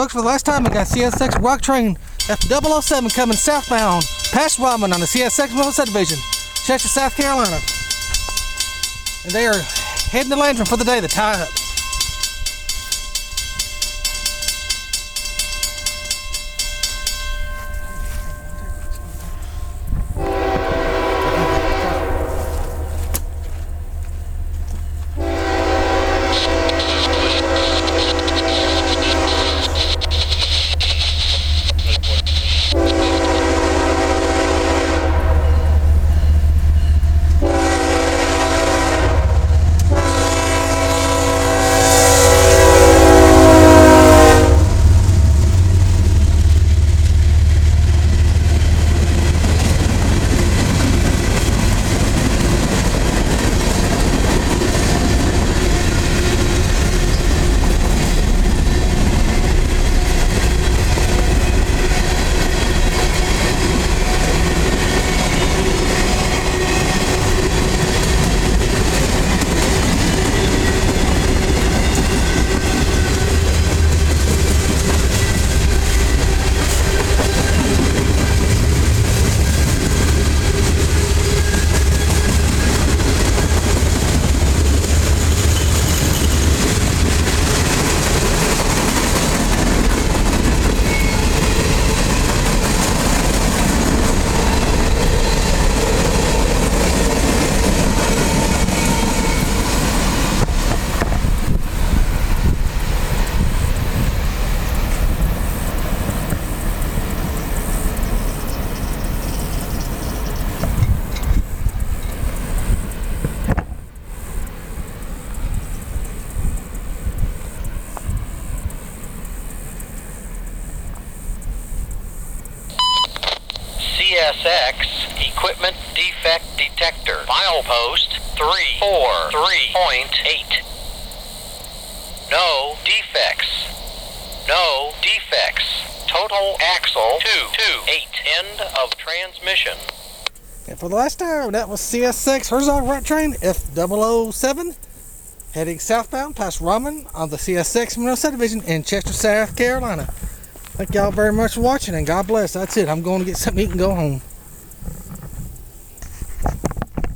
Folks, for the last time, we got CSX rock train F007 coming southbound past Rodmon on the CSX Monroe Subdivision, Chester, South Carolina. And they are heading to Landrum for the day to tie up. CSX Equipment Defect Detector, Milepost 343.8. No defects. No defects. Total axle 228. End of transmission. And for the last time, that was CSX horizontal rock train F007 heading southbound past Rodmon on the CSX Monroe Subdivision in Chester, South Carolina. Thank y'all very much for watching, and God bless. That's it. I'm going to get something to eat and go home.